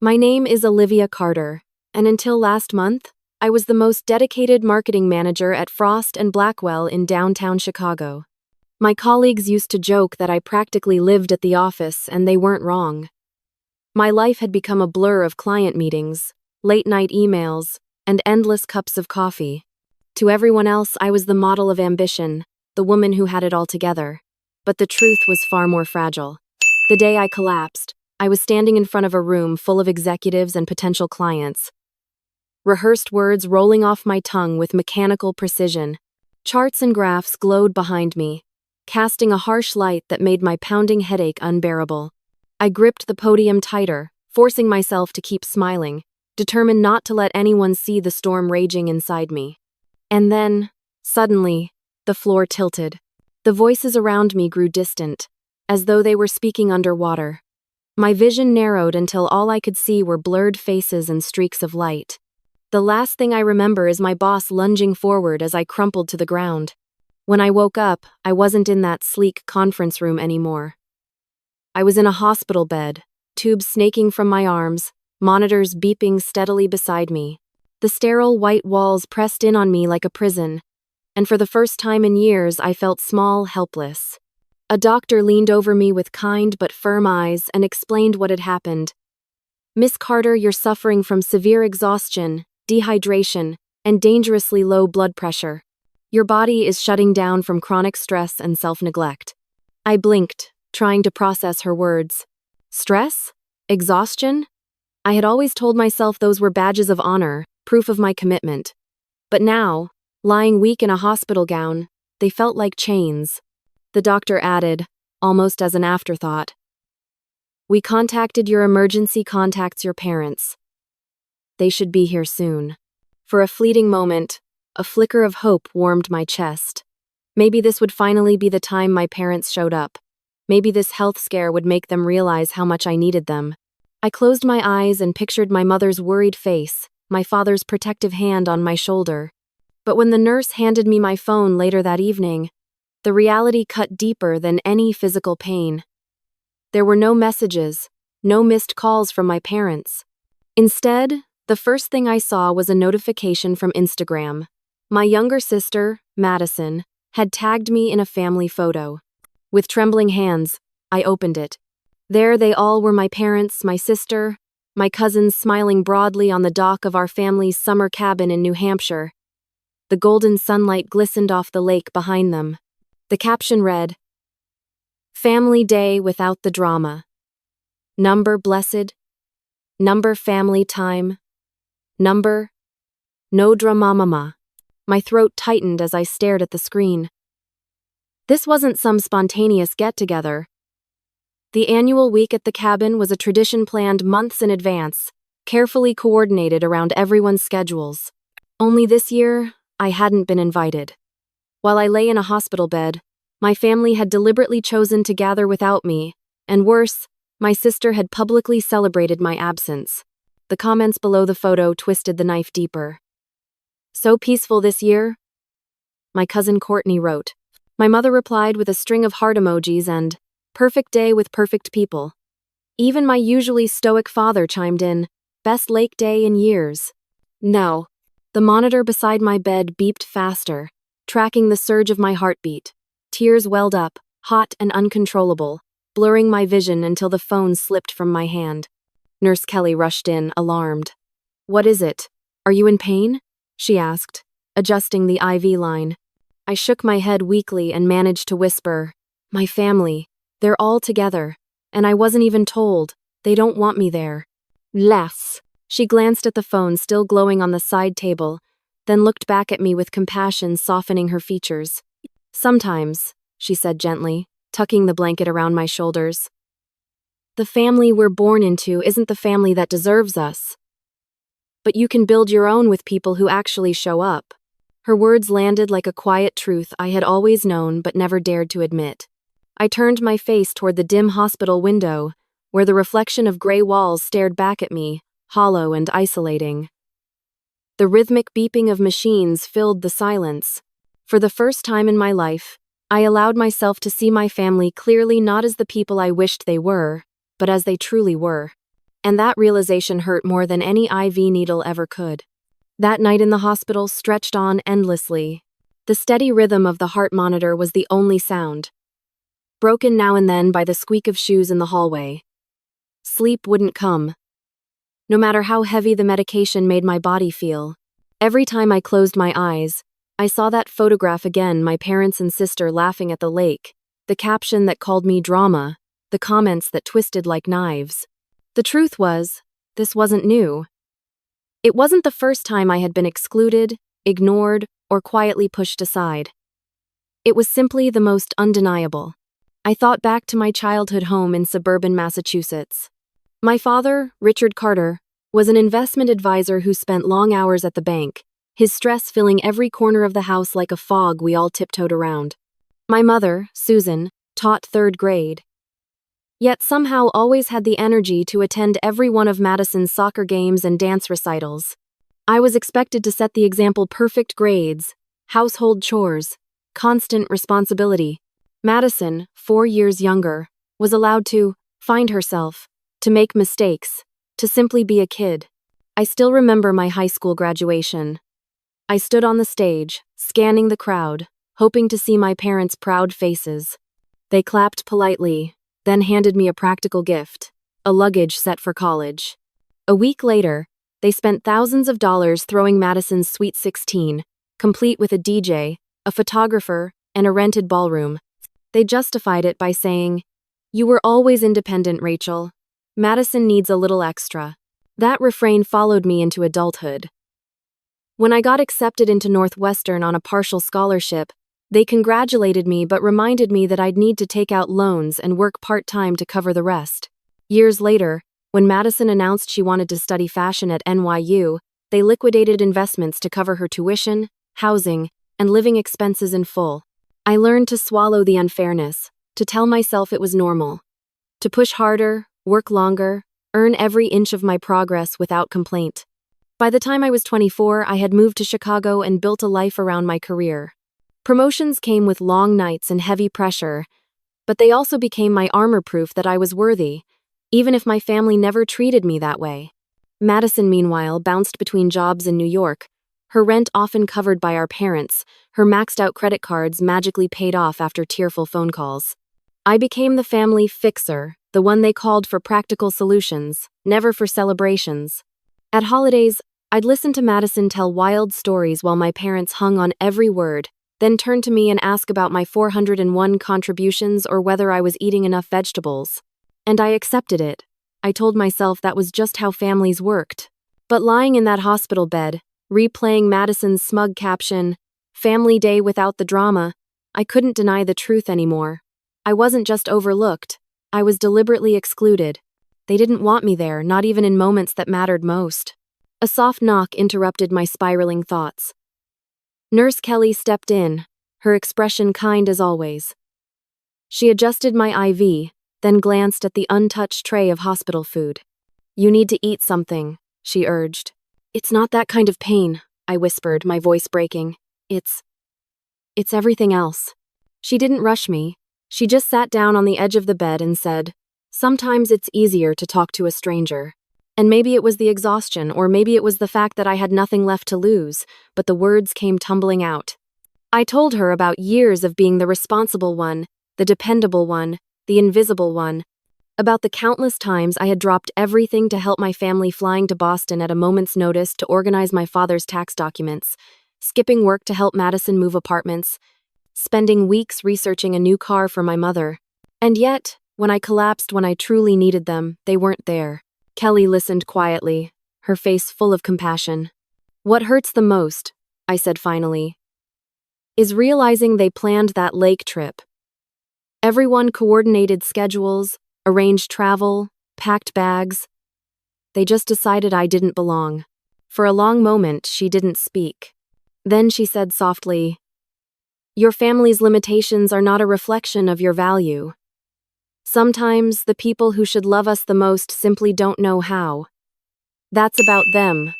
My name is Olivia Carter, and until last month, I was the most dedicated marketing manager at Frost & Blackwell in downtown Chicago. My colleagues used to joke that I practically lived at the office, and they weren't wrong. My life had become a blur of client meetings, late-night emails, and endless cups of coffee. To everyone else, I was the model of ambition, the woman who had it all together. But the truth was far more fragile. The day I collapsed, I was standing in front of a room full of executives and potential clients. Rehearsed words rolling off my tongue with mechanical precision. Charts and graphs glowed behind me, casting a harsh light that made my pounding headache unbearable. I gripped the podium tighter, forcing myself to keep smiling, determined not to let anyone see the storm raging inside me. And then, suddenly, the floor tilted. The voices around me grew distant, as though they were speaking underwater. My vision narrowed until all I could see were blurred faces and streaks of light. The last thing I remember is my boss lunging forward as I crumpled to the ground. When I woke up, I wasn't in that sleek conference room anymore. I was in a hospital bed, tubes snaking from my arms, monitors beeping steadily beside me. The sterile white walls pressed in on me like a prison, and for the first time in years I felt small, helpless. A doctor leaned over me with kind but firm eyes and explained what had happened. "Miss Carter, you're suffering from severe exhaustion, dehydration, and dangerously low blood pressure. Your body is shutting down from chronic stress and self-neglect." I blinked, trying to process her words. Stress? Exhaustion? I had always told myself those were badges of honor, proof of my commitment. But now, lying weak in a hospital gown, they felt like chains. The doctor added, almost as an afterthought, "We contacted your emergency contacts, your parents. They should be here soon." For a fleeting moment, a flicker of hope warmed my chest. Maybe this would finally be the time my parents showed up. Maybe this health scare would make them realize how much I needed them. I closed my eyes and pictured my mother's worried face, my father's protective hand on my shoulder. But when the nurse handed me my phone later that evening, the reality cut deeper than any physical pain. There were no messages, no missed calls from my parents. Instead, the first thing I saw was a notification from Instagram. My younger sister, Madison, had tagged me in a family photo. With trembling hands, I opened it. There they all were, my parents, my sister, my cousins smiling broadly on the dock of our family's summer cabin in New Hampshire. The golden sunlight glistened off the lake behind them. The caption read, "Family Day without the drama. Number blessed. Number family time. Number no drama." My throat tightened as I stared at the screen. This wasn't some spontaneous get-together. The annual week at the cabin was a tradition planned months in advance, carefully coordinated around everyone's schedules. Only this year, I hadn't been invited. While I lay in a hospital bed, my family had deliberately chosen to gather without me, and worse, my sister had publicly celebrated my absence. The comments below the photo twisted the knife deeper. "So peaceful this year?" my cousin Courtney wrote. My mother replied with a string of heart emojis and, "Perfect day with perfect people." Even my usually stoic father chimed in, "Best lake day in years." No. The monitor beside my bed beeped faster, tracking the surge of my heartbeat. Tears welled up, hot and uncontrollable, blurring my vision until the phone slipped from my hand. Nurse Kelly rushed in, alarmed. "What is it? Are you in pain?" she asked, adjusting the IV line. I shook my head weakly and managed to whisper, "My family, they're all together, and I wasn't even told. They don't want me there." "Less." She glanced at the phone still glowing on the side table, then looked back at me with compassion softening her features. "Sometimes," she said gently, tucking the blanket around my shoulders. "The family we're born into isn't the family that deserves us. But you can build your own with people who actually show up." Her words landed like a quiet truth I had always known but never dared to admit. I turned my face toward the dim hospital window, where the reflection of gray walls stared back at me, hollow and isolating. The rhythmic beeping of machines filled the silence. For the first time in my life, I allowed myself to see my family clearly, not as the people I wished they were, but as they truly were. And that realization hurt more than any IV needle ever could. That night in the hospital stretched on endlessly. The steady rhythm of the heart monitor was the only sound, broken now and then by the squeak of shoes in the hallway. Sleep wouldn't come, no matter how heavy the medication made my body feel. Every time I closed my eyes, I saw that photograph again, my parents and sister laughing at the lake, the caption that called me drama, the comments that twisted like knives. The truth was, this wasn't new. It wasn't the first time I had been excluded, ignored, or quietly pushed aside. It was simply the most undeniable. I thought back to my childhood home in suburban Massachusetts. My father, Richard Carter, was an investment advisor who spent long hours at the bank, his stress filling every corner of the house like a fog we all tiptoed around. My mother, Susan, taught third grade, yet somehow always had the energy to attend every one of Madison's soccer games and dance recitals. I was expected to set the example: perfect grades, household chores, constant responsibility. Madison, 4 years younger, was allowed to find herself, to make mistakes, to simply be a kid. I still remember my high school graduation. I stood on the stage, scanning the crowd, hoping to see my parents' proud faces. They clapped politely, then handed me a practical gift, a luggage set for college. A week later, they spent thousands of dollars throwing Madison's Sweet 16, complete with a DJ, a photographer, and a rented ballroom. They justified it by saying, "You were always independent, Rachel. Madison needs a little extra." That refrain followed me into adulthood. When I got accepted into Northwestern on a partial scholarship, they congratulated me but reminded me that I'd need to take out loans and work part-time to cover the rest. Years later, when Madison announced she wanted to study fashion at NYU, they liquidated investments to cover her tuition, housing, and living expenses in full. I learned to swallow the unfairness, to tell myself it was normal, to push harder, work longer, earn every inch of my progress without complaint. By the time I was 24, I had moved to Chicago and built a life around my career. Promotions came with long nights and heavy pressure, but they also became my armor proof that I was worthy, even if my family never treated me that way. Madison, meanwhile, bounced between jobs in New York, her rent often covered by our parents, her maxed-out credit cards magically paid off after tearful phone calls. I became the family fixer, the one they called for practical solutions, never for celebrations. At holidays, I'd listen to Madison tell wild stories while my parents hung on every word, then turn to me and ask about my 401 contributions or whether I was eating enough vegetables. And I accepted it. I told myself that was just how families worked. But lying in that hospital bed, replaying Madison's smug caption, "Family day without the drama," I couldn't deny the truth anymore. I wasn't just overlooked, I was deliberately excluded. They didn't want me there, not even in moments that mattered most. A soft knock interrupted my spiraling thoughts. Nurse Kelly stepped in, her expression kind as always. She adjusted my IV, then glanced at the untouched tray of hospital food. "You need to eat something," she urged. "It's not that kind of pain," I whispered, my voice breaking. It's everything else." She didn't rush me. She just sat down on the edge of the bed and said, "Sometimes it's easier to talk to a stranger." And maybe it was the exhaustion, or maybe it was the fact that I had nothing left to lose, but the words came tumbling out. I told her about years of being the responsible one, the dependable one, the invisible one. About the countless times I had dropped everything to help my family, flying to Boston at a moment's notice to organize my father's tax documents, skipping work to help Madison move apartments, spending weeks researching a new car for my mother. And yet, when I collapsed when I truly needed them, they weren't there. Kelly listened quietly, her face full of compassion. "What hurts the most," I said finally, "is realizing they planned that lake trip. Everyone coordinated schedules, arranged travel, packed bags. They just decided I didn't belong." For a long moment, she didn't speak. Then she said softly, "Your family's limitations are not a reflection of your value. Sometimes the people who should love us the most simply don't know how. That's about them,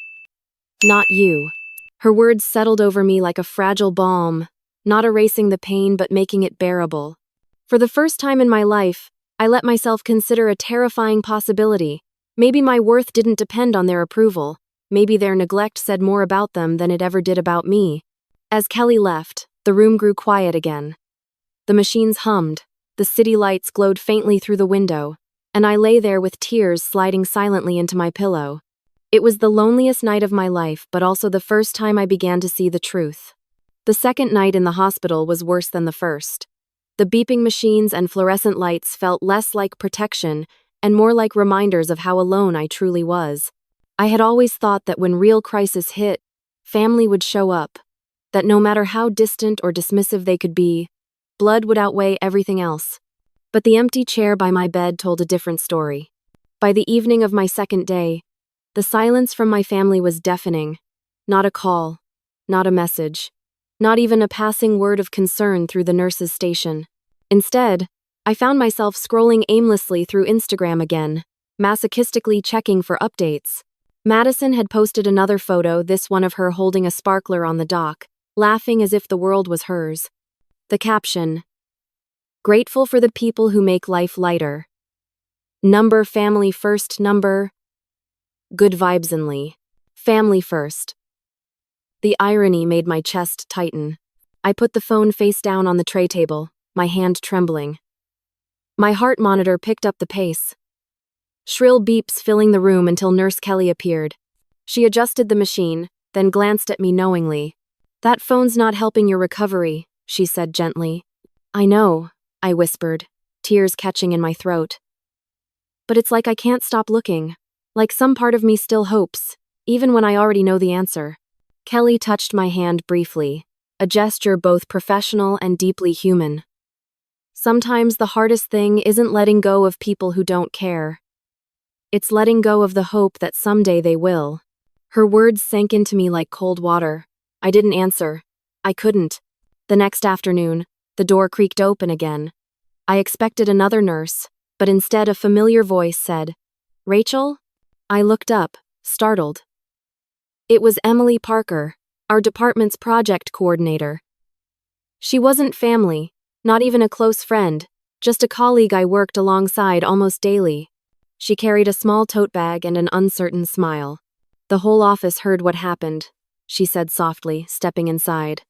not you." Her words settled over me like a fragile balm, not erasing the pain but making it bearable. For the first time in my life, I let myself consider a terrifying possibility: Maybe my worth didn't depend on their approval. Maybe their neglect said more about them than it ever did about me. As Kelly left, the room grew quiet again. The machines hummed, the city lights glowed faintly through the window, and I lay there with tears sliding silently into my pillow. It was the loneliest night of my life, but also the first time I began to see the truth. The second night in the hospital was worse than the first. The beeping machines and fluorescent lights felt less like protection and more like reminders of how alone I truly was. I had always thought that when real crisis hit, family would show up, that no matter how distant or dismissive they could be, blood would outweigh everything else. But the empty chair by my bed told a different story. By the evening of my second day, the silence from my family was deafening. Not a call, not a message, not even a passing word of concern through the nurse's station. Instead, I found myself scrolling aimlessly through Instagram again, masochistically checking for updates. Madison had posted another photo, this one of her holding a sparkler on the dock, laughing as if the world was hers. The caption: "Grateful for the people who make life lighter. Number family first number. Good vibes only. Family first." The irony made my chest tighten. I put the phone face down on the tray table, my hand trembling. My heart monitor picked up the pace. Shrill beeps filling the room until Nurse Kelly appeared. She adjusted the machine, then glanced at me knowingly. "That phone's not helping your recovery," she said gently. "I know," I whispered, tears catching in my throat. "But it's like I can't stop looking. Like some part of me still hopes, even when I already know the answer." Kelly touched my hand briefly, a gesture both professional and deeply human. Sometimes the hardest thing isn't letting go of people who don't care. It's letting go of the hope that someday they will. Her words sank into me like cold water. I didn't answer. I couldn't. The next afternoon, the door creaked open again. I expected another nurse, but instead a familiar voice said, "Rachel?" I looked up, startled. It was Emily Parker, our department's project coordinator. She wasn't family, not even a close friend, just a colleague I worked alongside almost daily. She carried a small tote bag and an uncertain smile. "The whole office heard what happened," she said softly, stepping inside.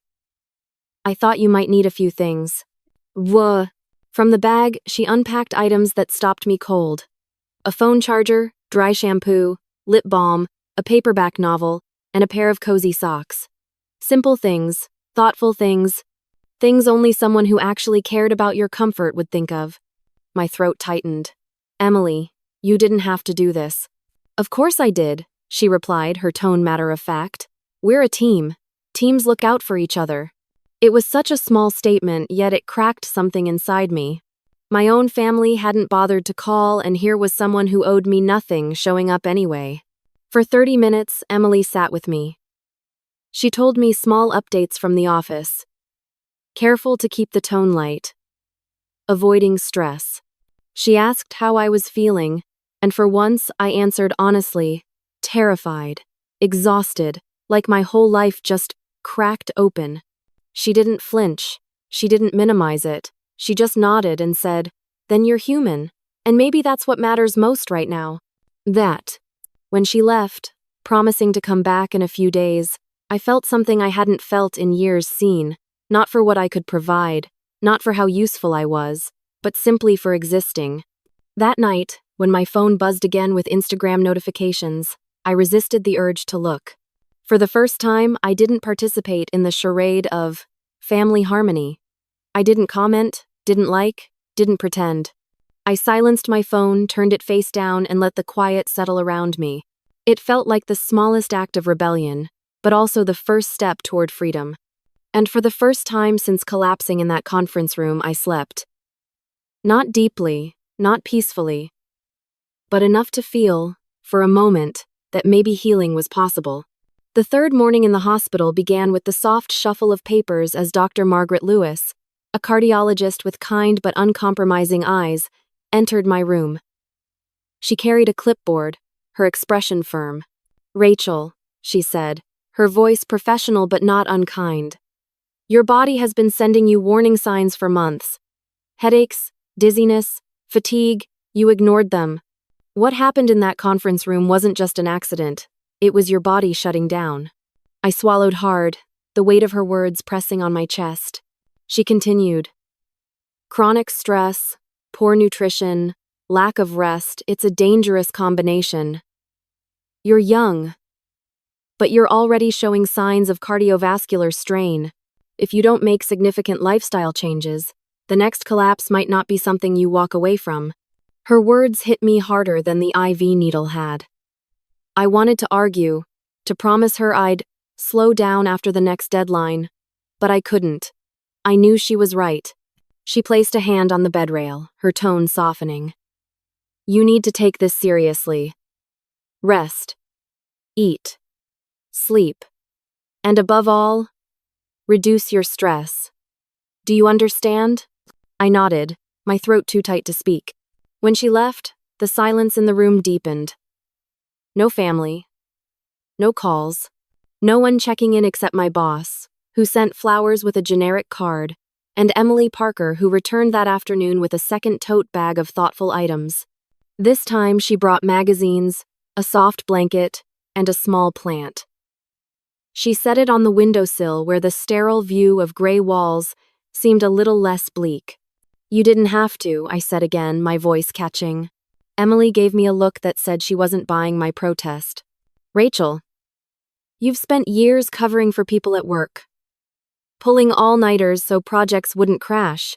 "I thought you might need a few things." Whoa. From the bag, she unpacked items that stopped me cold. A phone charger, dry shampoo, lip balm, a paperback novel, and a pair of cozy socks. Simple things, thoughtful things, things only someone who actually cared about your comfort would think of. My throat tightened. "Emily, you didn't have to do this." "Of course I did," she replied, her tone matter-of-fact. "We're a team. Teams look out for each other." It was such a small statement, yet it cracked something inside me. My own family hadn't bothered to call, and here was someone who owed me nothing showing up anyway. For 30 minutes, Emily sat with me. She told me small updates from the office. Careful to keep the tone light. Avoiding stress. She asked how I was feeling, and for once I answered honestly, terrified, exhausted, like my whole life just cracked open. She didn't flinch. She didn't minimize it. She just nodded and said, "Then you're human, and maybe that's what matters most right now." That. When she left, promising to come back in a few days, I felt something I hadn't felt in years seen, not for what I could provide, not for how useful I was, but simply for existing. That night, when my phone buzzed again with Instagram notifications, I resisted the urge to look. For the first time, I didn't participate in the charade of family harmony. I didn't comment, didn't like, didn't pretend. I silenced my phone, turned it face down, and let the quiet settle around me. It felt like the smallest act of rebellion, but also the first step toward freedom. And for the first time since collapsing in that conference room, I slept. Not deeply, not peacefully, but enough to feel, for a moment, that maybe healing was possible. The third morning in the hospital began with the soft shuffle of papers as Dr. Margaret Lewis, a cardiologist with kind but uncompromising eyes, entered my room. She carried a clipboard, her expression firm. "Rachel," she said, her voice professional but not unkind. "Your body has been sending you warning signs for months. Headaches, dizziness, fatigue, you ignored them. What happened in that conference room wasn't just an accident, it was your body shutting down. I swallowed hard, the weight of her words pressing on my chest. She continued. Chronic stress, poor nutrition, lack of rest, it's a dangerous combination. You're young, but you're already showing signs of cardiovascular strain. If you don't make significant lifestyle changes, the next collapse might not be something you walk away from. Her words hit me harder than the IV needle had. I wanted to argue, to promise her I'd slow down after the next deadline, but I couldn't. I knew she was right. She placed a hand on the bedrail, her tone softening. You need to take this seriously. Rest. Eat. Sleep. And above all, reduce your stress. Do you understand? I nodded, my throat too tight to speak. When she left, the silence in the room deepened. No family. No calls. No one checking in except my boss, who sent flowers with a generic card, and Emily Parker, who returned that afternoon with a second tote bag of thoughtful items. This time she brought magazines, a soft blanket, and a small plant. She set it on the windowsill where the sterile view of gray walls seemed a little less bleak. You didn't have to, I said again, my voice catching. Emily gave me a look that said she wasn't buying my protest. Rachel, you've spent years covering for people at work, pulling all-nighters so projects wouldn't crash,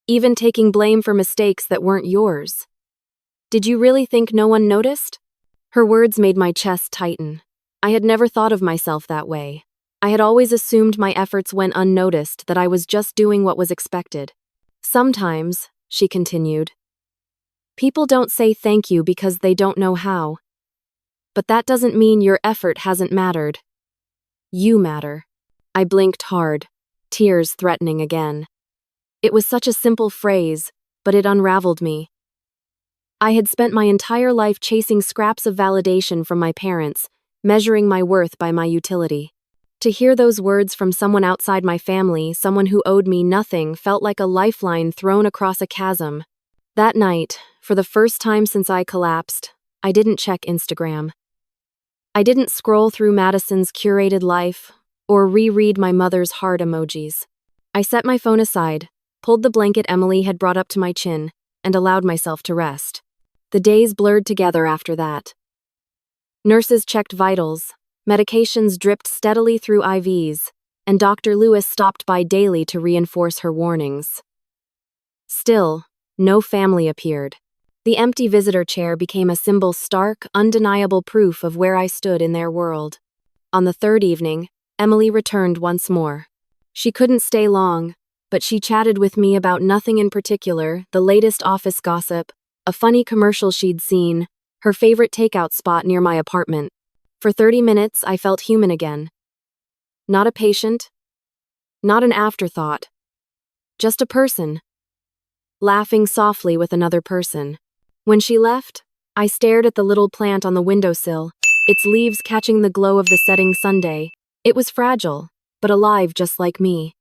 even taking blame for mistakes that weren't yours. Did you really think no one noticed? Her words made my chest tighten. I had never thought of myself that way. I had always assumed my efforts went unnoticed, that I was just doing what was expected. Sometimes, she continued, people don't say thank you because they don't know how. But that doesn't mean your effort hasn't mattered. You matter. I blinked hard, tears threatening again. It was such a simple phrase, but it unraveled me. I had spent my entire life chasing scraps of validation from my parents, measuring my worth by my utility. To hear those words from someone outside my family, someone who owed me nothing, felt like a lifeline thrown across a chasm. That night, for the first time since I collapsed, I didn't check Instagram. I didn't scroll through Madison's curated life or reread my mother's heart emojis. I set my phone aside, pulled the blanket Emily had brought up to my chin, and allowed myself to rest. The days blurred together after that. Nurses checked vitals, medications dripped steadily through IVs, and Dr. Lewis stopped by daily to reinforce her warnings. Still, no family appeared. The empty visitor chair became a symbol, stark, undeniable proof of where I stood in their world. On the third evening, Emily returned once more. She couldn't stay long, but she chatted with me about nothing in particular, the latest office gossip, a funny commercial she'd seen, her favorite takeout spot near my apartment. For 30 minutes, I felt human again. Not a patient, not an afterthought, just a person, laughing softly with another person. When she left, I stared at the little plant on the windowsill, its leaves catching the glow of the setting Sunday. It was fragile, but alive just like me.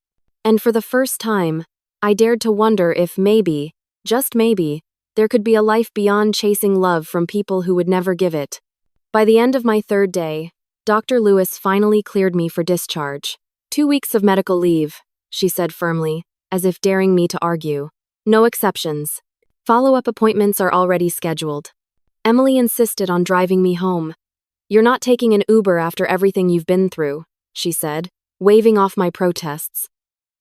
And for the first time, I dared to wonder if maybe, just maybe, there could be a life beyond chasing love from people who would never give it. By the end of my third day, Dr. Lewis finally cleared me for discharge. 2 weeks of medical leave, she said firmly, as if daring me to argue. No exceptions. Follow-up appointments are already scheduled. Emily insisted on driving me home. You're not taking an Uber after everything you've been through, she said, waving off my protests.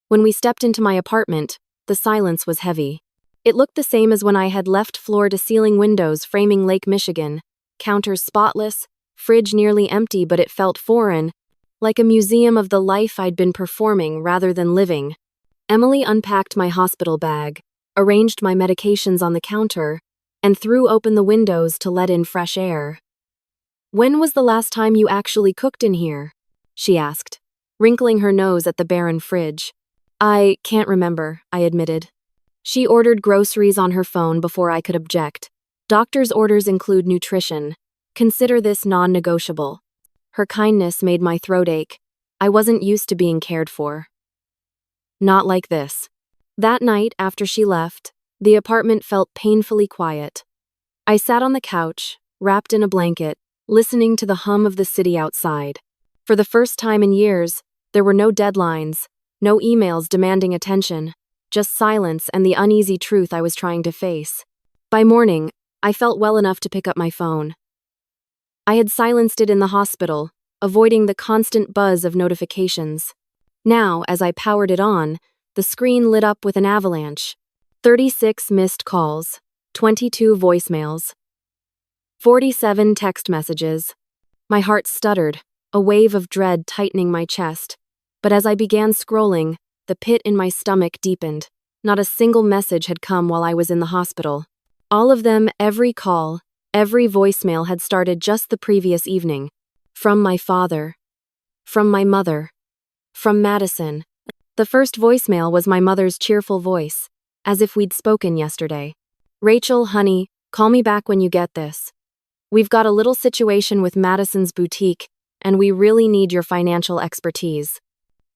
When we stepped into my apartment, the silence was heavy. It looked the same as when I had left, floor-to-ceiling windows framing Lake Michigan, counters spotless, fridge nearly empty, but it felt foreign, like a museum of the life I'd been performing rather than living. Emily unpacked my hospital bag, arranged my medications on the counter, and threw open the windows to let in fresh air. When was the last time you actually cooked in here? She asked, wrinkling her nose at the barren fridge. I can't remember, I admitted. She ordered groceries on her phone before I could object. Doctor's orders include nutrition. Consider this non-negotiable. Her kindness made my throat ache. I wasn't used to being cared for. Not like this. That night, after she left, the apartment felt painfully quiet. I sat on the couch, wrapped in a blanket, listening to the hum of the city outside. For the first time in years, there were no deadlines, no emails demanding attention, just silence and the uneasy truth I was trying to face. By morning, I felt well enough to pick up my phone. I had silenced it in the hospital, avoiding the constant buzz of notifications. Now, as I powered it on, the screen lit up with an avalanche. 36 missed calls, 22 voicemails, 47 text messages. My heart stuttered, a wave of dread tightening my chest. But as I began scrolling, the pit in my stomach deepened. Not a single message had come while I was in the hospital. All of them, every call, every voicemail had started just the previous evening. From my father. From my mother. From Madison. The first voicemail was my mother's cheerful voice, as if we'd spoken yesterday. "Rachel, honey, call me back when you get this. We've got a little situation with Madison's boutique, and we really need your financial expertise."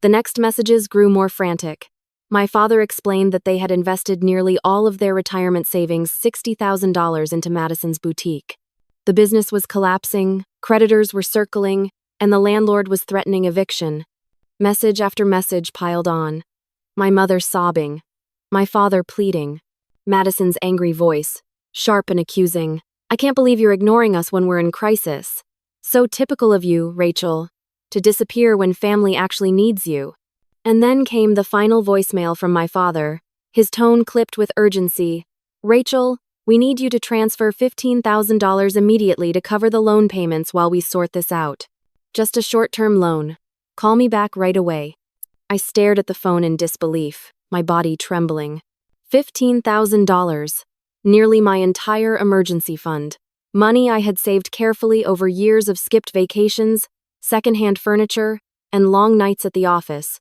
The next messages grew more frantic. My father explained that they had invested nearly all of their retirement savings, $60,000, into Madison's boutique. The business was collapsing, creditors were circling, and the landlord was threatening eviction. Message after message piled on. My mother sobbing. My father pleading. Madison's angry voice, sharp and accusing. "I can't believe you're ignoring us when we're in crisis. So typical of you, Rachel, to disappear when family actually needs you." And then came the final voicemail from my father, his tone clipped with urgency. "Rachel, we need you to transfer $15,000 immediately to cover the loan payments while we sort this out. Just a short-term loan. Call me back right away." I stared at the phone in disbelief, my body trembling. $15,000. Nearly my entire emergency fund. Money I had saved carefully over years of skipped vacations, secondhand furniture, and long nights at the office.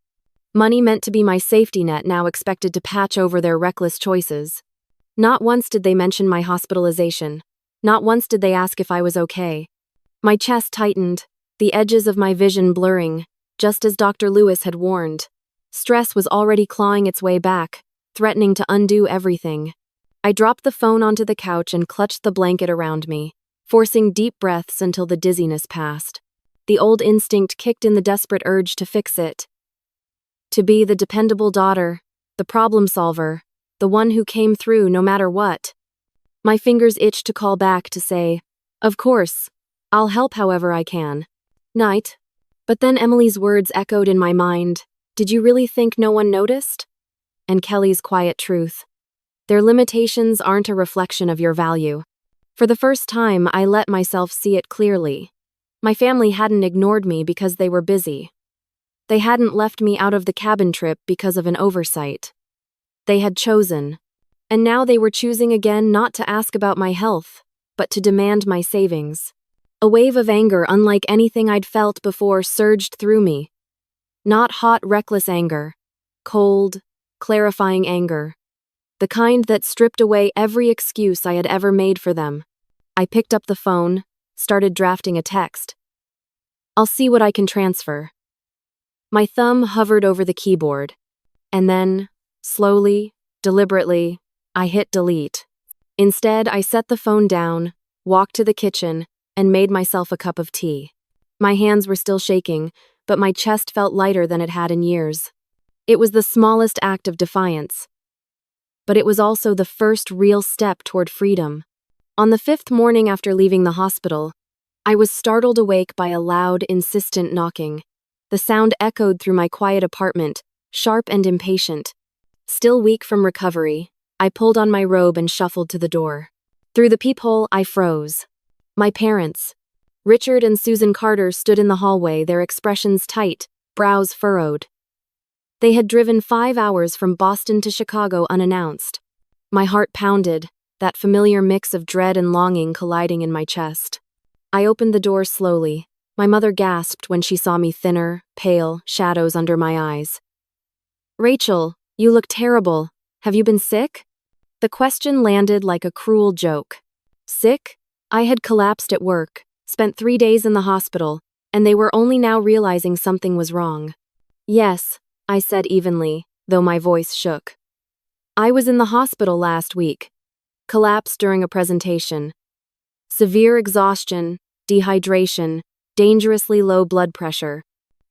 Money meant to be my safety net now expected to patch over their reckless choices. Not once did they mention my hospitalization. Not once did they ask if I was okay. My chest tightened, the edges of my vision blurring, just as Dr. Lewis had warned. Stress was already clawing its way back, threatening to undo everything. I dropped the phone onto the couch and clutched the blanket around me, forcing deep breaths until the dizziness passed. The old instinct kicked in, the desperate urge to fix it. To be the dependable daughter, the problem solver, the one who came through no matter what. My fingers itched to call back to say, "Of course, I'll help however I can. Night." But then Emily's words echoed in my mind. "Did you really think no one noticed?" And Kelly's quiet truth. "Their limitations aren't a reflection of your value." For the first time, I let myself see it clearly. My family hadn't ignored me because they were busy. They hadn't left me out of the cabin trip because of an oversight. They had chosen. And now they were choosing again, not to ask about my health, but to demand my savings. A wave of anger unlike anything I'd felt before surged through me. Not hot, reckless anger. Cold, clarifying anger. The kind that stripped away every excuse I had ever made for them. I picked up the phone, started drafting a text. "I'll see what I can transfer." My thumb hovered over the keyboard. And then, slowly, deliberately, I hit delete. Instead, I set the phone down, walked to the kitchen, and made myself a cup of tea. My hands were still shaking, but my chest felt lighter than it had in years. It was the smallest act of defiance. But it was also the first real step toward freedom. On the 5th morning after leaving the hospital, I was startled awake by a loud, insistent knocking. The sound echoed through my quiet apartment, sharp and impatient. Still weak from recovery, I pulled on my robe and shuffled to the door. Through the peephole, I froze. My parents, Richard and Susan Carter, stood in the hallway, their expressions tight, brows furrowed. They had driven 5 hours from Boston to Chicago unannounced. My heart pounded, that familiar mix of dread and longing colliding in my chest. I opened the door slowly. My mother gasped when she saw me, thinner, pale, shadows under my eyes. "Rachel, you look terrible. Have you been sick?" The question landed like a cruel joke. Sick? I had collapsed at work, spent 3 days in the hospital, and they were only now realizing something was wrong. "Yes," I said evenly, though my voice shook. "I was in the hospital last week." Collapse during a presentation. Severe exhaustion, dehydration, dangerously low blood pressure.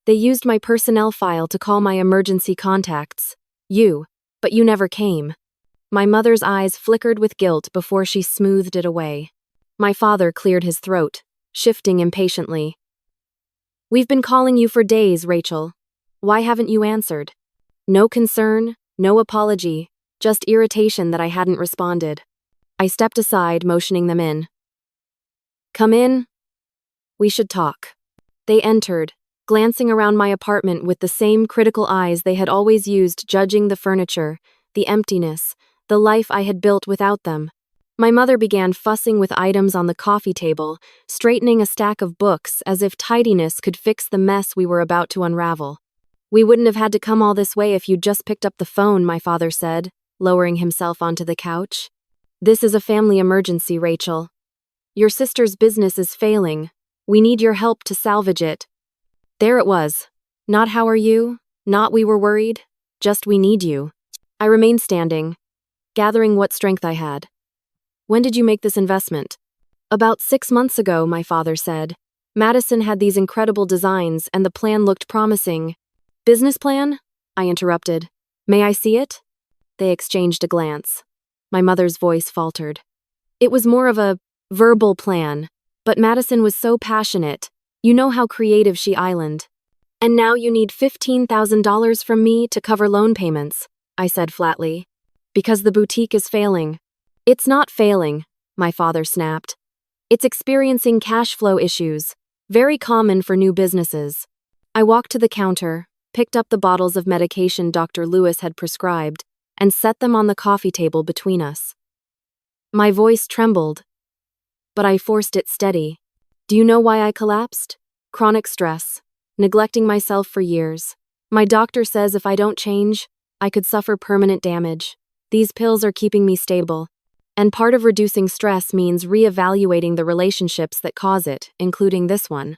They used my personnel file to call my emergency contacts. But you never came. My mother's eyes flickered with guilt before she smoothed it away. My father cleared his throat, shifting impatiently. We've been calling you for days, Rachel. Why haven't you answered? No concern, no apology, just irritation that I hadn't responded. I stepped aside, motioning them in. Come in. We should talk. They entered, glancing around my apartment with the same critical eyes they had always used, judging the furniture, the emptiness, the life I had built without them. My mother began fussing with items on the coffee table, straightening a stack of books as if tidiness could fix the mess we were about to unravel. We wouldn't have had to come all this way if you'd just picked up the phone, my father said, lowering himself onto the couch. This is a family emergency, Rachel. Your sister's business is failing. We need your help to salvage it. There it was. Not how are you? Not we were worried. Just we need you. I remained standing, gathering what strength I had. When did you make this investment? About 6 months ago, my father said. Madison had these incredible designs and the plan looked promising. Business plan? I interrupted. May I see it? They exchanged a glance. My mother's voice faltered. It was more of a verbal plan, but Madison was so passionate. You know how creative she islanded. And now you need $15,000 from me to cover loan payments, I said flatly. Because the boutique is failing. It's not failing, my father snapped. It's experiencing cash flow issues, very common for new businesses. I walked to the counter, picked up the bottles of medication Dr. Lewis had prescribed, and set them on the coffee table between us. My voice trembled, but I forced it steady. Do you know why I collapsed? Chronic stress, neglecting myself for years. My doctor says if I don't change, I could suffer permanent damage. These pills are keeping me stable. And part of reducing stress means reevaluating the relationships that cause it, including this one.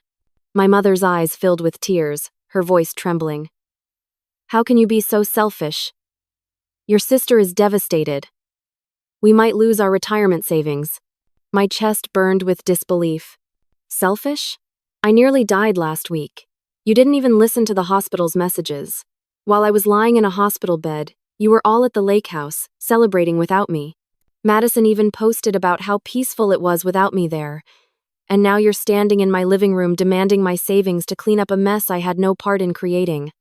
My mother's eyes filled with tears, her voice trembling. How can you be so selfish? Your sister is devastated. We might lose our retirement savings. My chest burned with disbelief. Selfish? I nearly died last week. You didn't even listen to the hospital's messages. While I was lying in a hospital bed, you were all at the lake house, celebrating without me. Madison even posted about how peaceful it was without me there. And now you're standing in my living room demanding my savings to clean up a mess I had no part in creating.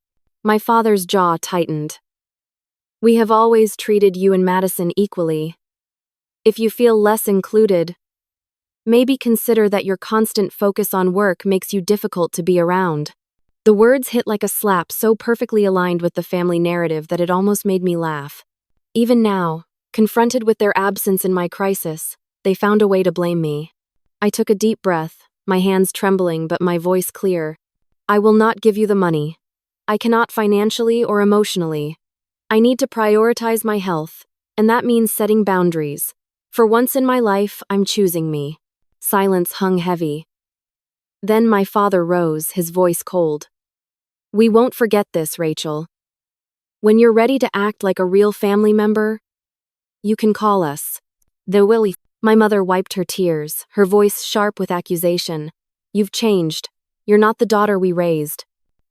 My father's jaw tightened. We have always treated you and Madison equally. If you feel less included, maybe consider that your constant focus on work makes you difficult to be around. The words hit like a slap, so perfectly aligned with the family narrative that it almost made me laugh. Even now, confronted with their absence in my crisis, they found a way to blame me. I took a deep breath, my hands trembling but my voice clear. I will not give you the money. I cannot financially or emotionally. I need to prioritize my health, and that means setting boundaries. For once in my life, I'm choosing me. Silence hung heavy. Then my father rose, his voice cold. We won't forget this, Rachel. When you're ready to act like a real family member, you can call us. The Willie. My mother wiped her tears, her voice sharp with accusation. You've changed. You're not the daughter we raised.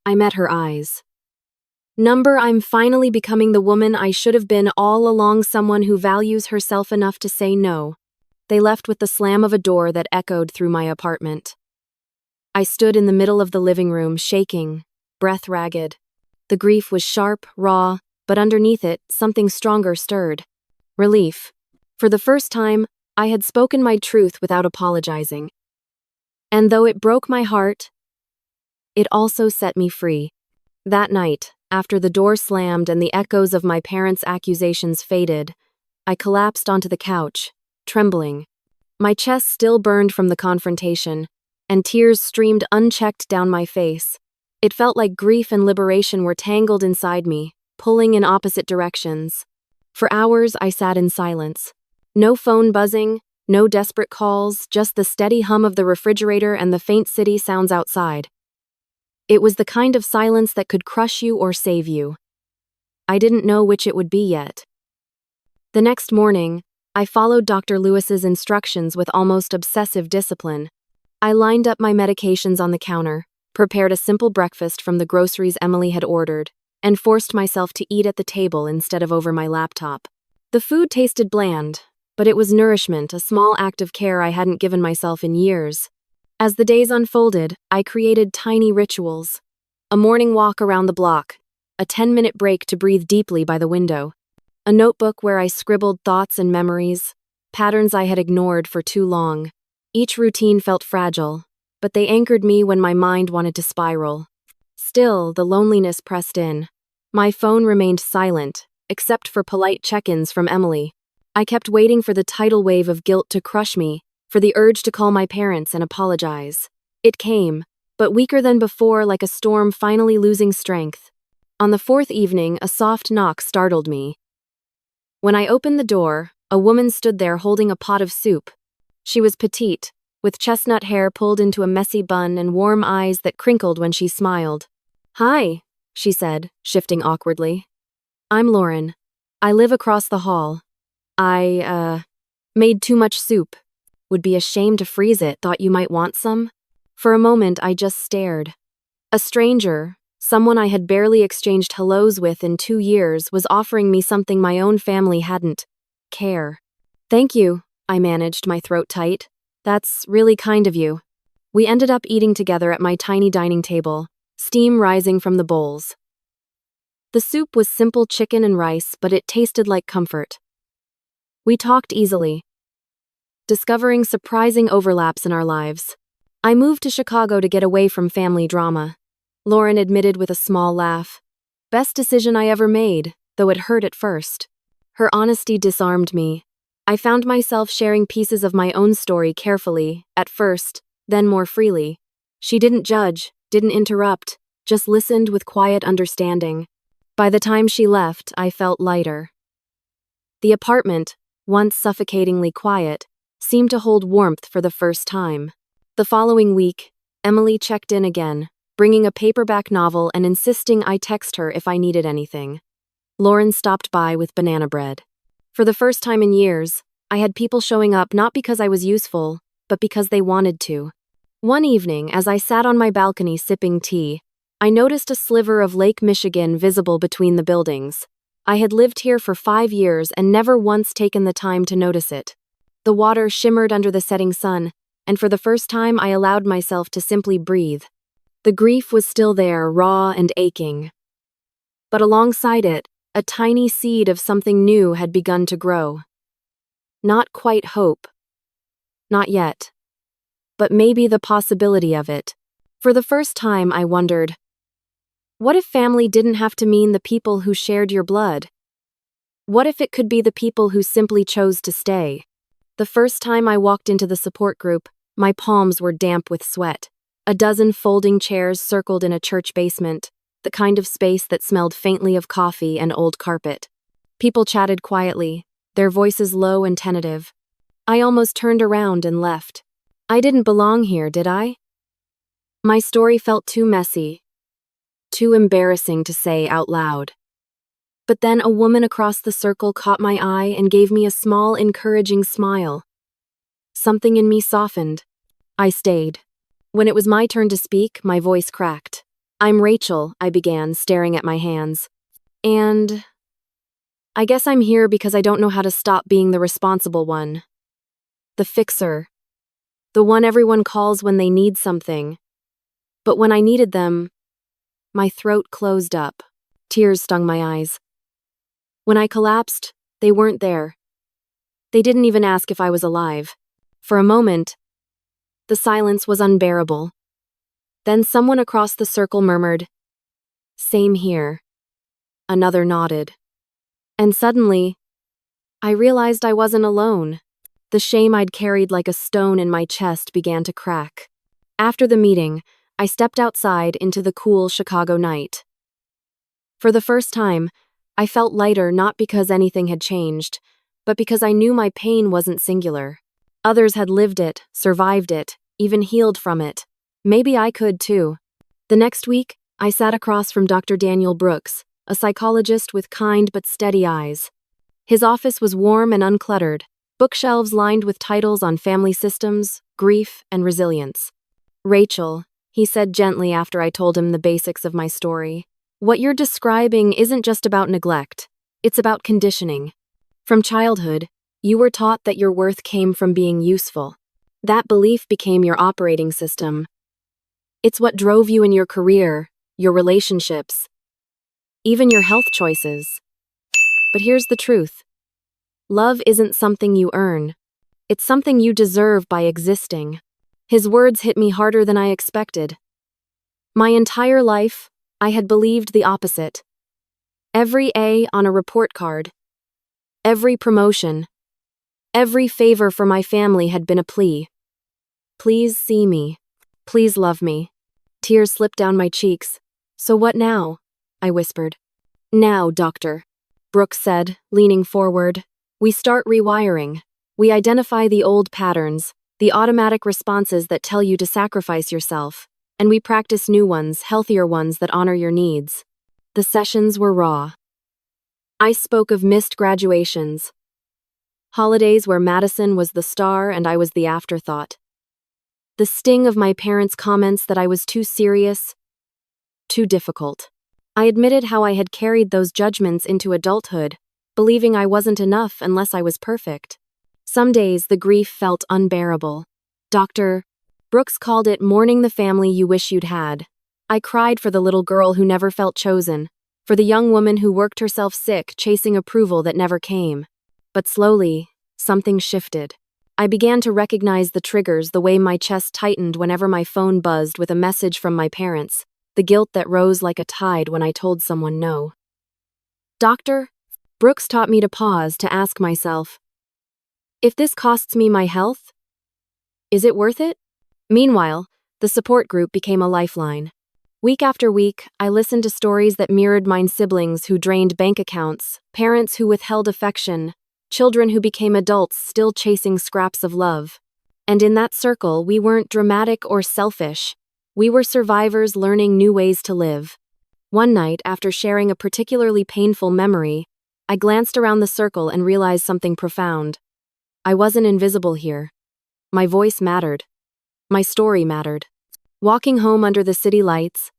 I met her eyes. I'm finally becoming the woman I should have been all along, someone who values herself enough to say no. They left with the slam of a door that echoed through my apartment. I stood in the middle of the living room, shaking, breath ragged. The grief was sharp, raw, but underneath it, something stronger stirred. Relief. For the first time, I had spoken my truth without apologizing. And though it broke my heart, it also set me free. That night, after the door slammed and the echoes of my parents' accusations faded, I collapsed onto the couch, trembling. My chest still burned from the confrontation, and tears streamed unchecked down my face. It felt like grief and liberation were tangled inside me, pulling in opposite directions. For hours, I sat in silence. No phone buzzing, no desperate calls, just the steady hum of the refrigerator and the faint city sounds outside. It was the kind of silence that could crush you or save you. I didn't know which it would be yet. The next morning, I followed Dr. Lewis's instructions with almost obsessive discipline. I lined up my medications on the counter, prepared a simple breakfast from the groceries Emily had ordered, and forced myself to eat at the table instead of over my laptop. The food tasted bland, but it was nourishment, a small act of care I hadn't given myself in years. As the days unfolded, I created tiny rituals. A morning walk around the block, a 10-minute break to breathe deeply by the window, a notebook where I scribbled thoughts and memories, patterns I had ignored for too long. Each routine felt fragile, but they anchored me when my mind wanted to spiral. Still, the loneliness pressed in. My phone remained silent, except for polite check-ins from Emily. I kept waiting for the tidal wave of guilt to crush me, for the urge to call my parents and apologize. It came, but weaker than before, like a storm finally losing strength. On the fourth evening, a soft knock startled me. When I opened the door, a woman stood there holding a pot of soup. She was petite, with chestnut hair pulled into a messy bun and warm eyes that crinkled when she smiled. "Hi," she said, shifting awkwardly. "I'm Lauren. I live across the hall. Made too much soup. Would be ashamed to freeze it, thought you might want some?" For a moment, I just stared. A stranger, someone I had barely exchanged hellos with in 2 years, was offering me something my own family hadn't. Care. "Thank you," I managed, my throat tight. "That's really kind of you." We ended up eating together at my tiny dining table, steam rising from the bowls. The soup was simple chicken and rice, but it tasted like comfort. We talked easily, discovering surprising overlaps in our lives. I moved to Chicago to get away from family drama. Lauren admitted with a small laugh. Best decision I ever made, though it hurt at first. Her honesty disarmed me. I found myself sharing pieces of my own story carefully, at first, then more freely. She didn't judge, didn't interrupt, just listened with quiet understanding. By the time she left, I felt lighter. The apartment, once suffocatingly quiet, seemed to hold warmth for the first time. The following week, Emily checked in again, bringing a paperback novel and insisting I text her if I needed anything. Lauren stopped by with banana bread. For the first time in years, I had people showing up not because I was useful, but because they wanted to. One evening, as I sat on my balcony sipping tea, I noticed a sliver of Lake Michigan visible between the buildings. I had lived here for 5 years and never once taken the time to notice it. The water shimmered under the setting sun, and for the first time I allowed myself to simply breathe. The grief was still there, raw and aching. But alongside it, a tiny seed of something new had begun to grow. Not quite hope. Not yet. But maybe the possibility of it. For the first time, I wondered, what if family didn't have to mean the people who shared your blood? What if it could be the people who simply chose to stay? The first time I walked into the support group, my palms were damp with sweat. A dozen folding chairs circled in a church basement, the kind of space that smelled faintly of coffee and old carpet. People chatted quietly, their voices low and tentative. I almost turned around and left. I didn't belong here, did I? My story felt too messy, too embarrassing to say out loud. But then a woman across the circle caught my eye and gave me a small, encouraging smile. Something in me softened. I stayed. When it was my turn to speak, my voice cracked. "I'm Rachel," I began, staring at my hands. "And I guess I'm here because I don't know how to stop being the responsible one. The fixer. The one everyone calls when they need something. But when I needed them," my throat closed up. Tears stung my eyes. When I collapsed, they weren't there. They didn't even ask if I was alive. For a moment, the silence was unbearable. Then someone across the circle murmured, "Same here." Another nodded. And suddenly, I realized I wasn't alone. The shame I'd carried like a stone in my chest began to crack. After the meeting, I stepped outside into the cool Chicago night. For the first time, I felt lighter not because anything had changed, but because I knew my pain wasn't singular. Others had lived it, survived it, even healed from it. Maybe I could too. The next week, I sat across from Dr. Daniel Brooks, a psychologist with kind but steady eyes. His office was warm and uncluttered, bookshelves lined with titles on family systems, grief, and resilience. "Rachel," he said gently after I told him the basics of my story, "what you're describing isn't just about neglect, it's about conditioning. From childhood, you were taught that your worth came from being useful. That belief became your operating system. It's what drove you in your career, your relationships, even your health choices. But here's the truth. Love isn't something you earn. It's something you deserve by existing." His words hit me harder than I expected. My entire life, I had believed the opposite. Every A on a report card, every promotion, every favor for my family had been a plea. "Please see me. Please love me." Tears slipped down my cheeks. "So what now?" I whispered. "Now, doctor," Brooks said, leaning forward. "We start rewiring. We identify the old patterns, the automatic responses that tell you to sacrifice yourself, and we practice new ones, healthier ones that honor your needs." The sessions were raw. I spoke of missed graduations, holidays where Madison was the star and I was the afterthought, the sting of my parents' comments that I was too serious, too difficult. I admitted how I had carried those judgments into adulthood, believing I wasn't enough unless I was perfect. Some days the grief felt unbearable. Dr. Brooks called it mourning the family you wish you'd had. I cried for the little girl who never felt chosen, for the young woman who worked herself sick chasing approval that never came. But slowly, something shifted. I began to recognize the triggers, the way my chest tightened whenever my phone buzzed with a message from my parents, the guilt that rose like a tide when I told someone no. Dr. Brooks taught me to pause, to ask myself, if this costs me my health, is it worth it? Meanwhile, the support group became a lifeline. Week after week, I listened to stories that mirrored mine: siblings who drained bank accounts, parents who withheld affection, children who became adults still chasing scraps of love. And in that circle, we weren't dramatic or selfish. We were survivors learning new ways to live. One night, after sharing a particularly painful memory, I glanced around the circle and realized something profound. I wasn't invisible here. My voice mattered. My story mattered. Walking home under the city lights,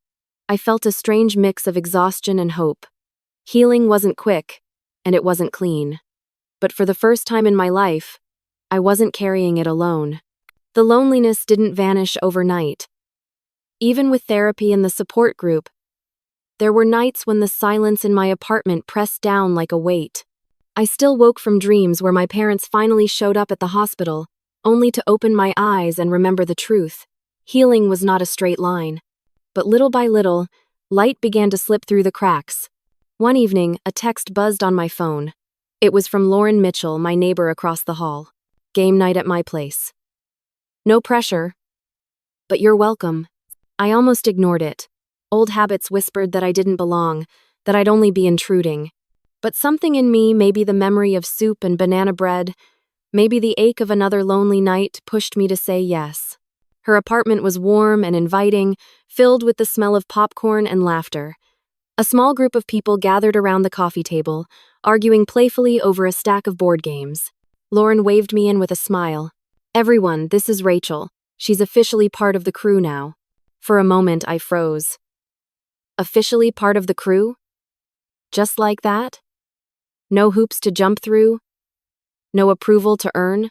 I felt a strange mix of exhaustion and hope. Healing wasn't quick, and it wasn't clean. But for the first time in my life, I wasn't carrying it alone. The loneliness didn't vanish overnight. Even with therapy and the support group, there were nights when the silence in my apartment pressed down like a weight. I still woke from dreams where my parents finally showed up at the hospital, only to open my eyes and remember the truth. Healing was not a straight line. But little by little, light began to slip through the cracks. One evening, a text buzzed on my phone. It was from Lauren Mitchell, my neighbor across the hall. "Game night at my place. No pressure, but you're welcome." I almost ignored it. Old habits whispered that I didn't belong, that I'd only be intruding. But something in me, maybe the memory of soup and banana bread, maybe the ache of another lonely night, pushed me to say yes. Her apartment was warm and inviting, filled with the smell of popcorn and laughter. A small group of people gathered around the coffee table, arguing playfully over a stack of board games. Lauren waved me in with a smile. "Everyone, this is Rachel. She's officially part of the crew now." For a moment, I froze. Officially part of the crew? Just like that? No hoops to jump through? No approval to earn?